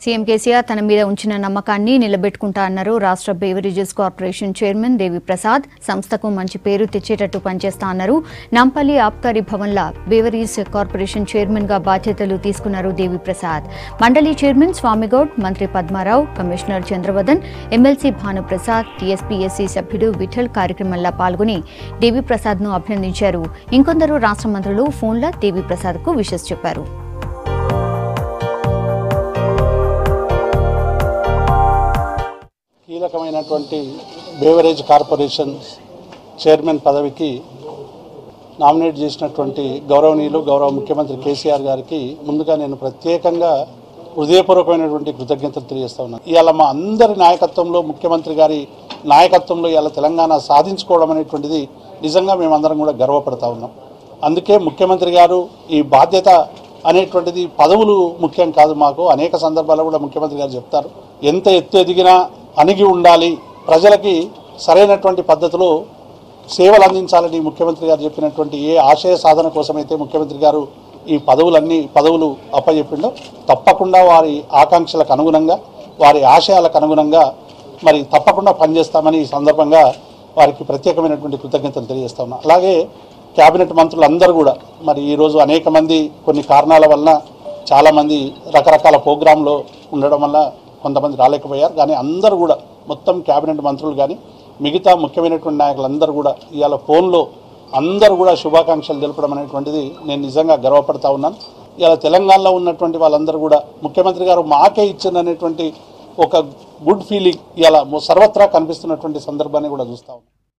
CM KCR తన మీద ఉంచిన నమ్మకాన్ని నిలబెట్టుకుంటా అన్నారు. రాష్ట్ర బేవరేజెస్ కార్పొరేషన్ చైర్మన్ దేవి ప్రసాద్ సంస్థకు మంచి పేరు తెచ్చేటట్టు పనిచేస్తా అన్నారు. నాంపల్లి ఆబ్కారీ భవన్ల బేవరేజ్ కార్పొరేషన్ చైర్మన్ గా బాధ్యతలు తీసుకున్నారు దేవి ప్రసాద్. మండలి చైర్మన్ స్వామిగౌడ్, మంత్రి Padmarao, commissioner Chandravadan, MLC Bhanuprasad, TSPSC సభ్యుడు విఠల్ కార్యక్రమంలో పాల్గొని దేవి ప్రసాద్ ను అభినందించారు. ఇంకొందరు రాష్ట్ర మంత్రులు ఫోన్లో దేవి ప్రసాద్ కు విషెస్ చెప్పారు. కీలకమైనటువంటి బేవరేజ్ కార్పొరేషన్ చైర్మన్ పదవికి నామినేట్ చేసినటువంటి గౌరవ ముఖ్యమంత్రి కేసీఆర్ గారికి ముందుగా నేను ప్రత్యేకంగా హృదయపూర్వకమైనటువంటి కృతజ్ఞతలు తెలియజేస్తా ఉన్నాను. ఇవాళ మా అందరి నాయకత్వంలో, ముఖ్యమంత్రి గారి నాయకత్వంలో ఇవాళ తెలంగాణ సాధించుకోవడం అనేటువంటిది నిజంగా మేమందరం కూడా గర్వపడతా ఉన్నాం. అందుకే ముఖ్యమంత్రి గారు ఈ బాధ్యత అనేటువంటిది పదవులు ముఖ్యం కాదు, మాకు అనేక సందర్భాల్లో కూడా ముఖ్యమంత్రి గారు చెప్తారు, ఎంత ఎత్తు ఎదిగినా అణిగి ఉండాలి, ప్రజలకి సరైనటువంటి పద్ధతిలో సేవలు అందించాలని ముఖ్యమంత్రి గారు చెప్పినటువంటి ఏ ఆశయ సాధన కోసమైతే ముఖ్యమంత్రి గారు ఈ పదవులు అప్పచెప్పిండో తప్పకుండా వారి ఆకాంక్షలకు అనుగుణంగా, వారి ఆశయాలకు అనుగుణంగా మరి తప్పకుండా పనిచేస్తామని ఈ సందర్భంగా వారికి ప్రత్యేకమైనటువంటి కృతజ్ఞతలు తెలియజేస్తా ఉన్నా. అలాగే క్యాబినెట్ మంత్రులు అందరూ కూడా మరి ఈరోజు అనేక మంది కొన్ని కారణాల వలన చాలామంది రకరకాల ప్రోగ్రాంలో ఉండడం వల్ల కొంతమంది రాలేకపోయారు. కానీ అందరూ కూడా మొత్తం క్యాబినెట్ మంత్రులు కానీ మిగతా ముఖ్యమైనటువంటి నాయకులందరూ కూడా ఇవాళ ఫోన్లో అందరూ కూడా శుభాకాంక్షలు తెలపడం అనేటువంటిది నేను నిజంగా గర్వపడతా ఉన్నాను. ఇవాళ తెలంగాణలో ఉన్నటువంటి వాళ్ళందరూ కూడా ముఖ్యమంత్రి గారు మాకే ఇచ్చిందనేటువంటి ఒక గుడ్ ఫీలింగ్ ఇవాళ సర్వత్రా కనిపిస్తున్నటువంటి సందర్భాన్ని కూడా చూస్తూ ఉన్నాం.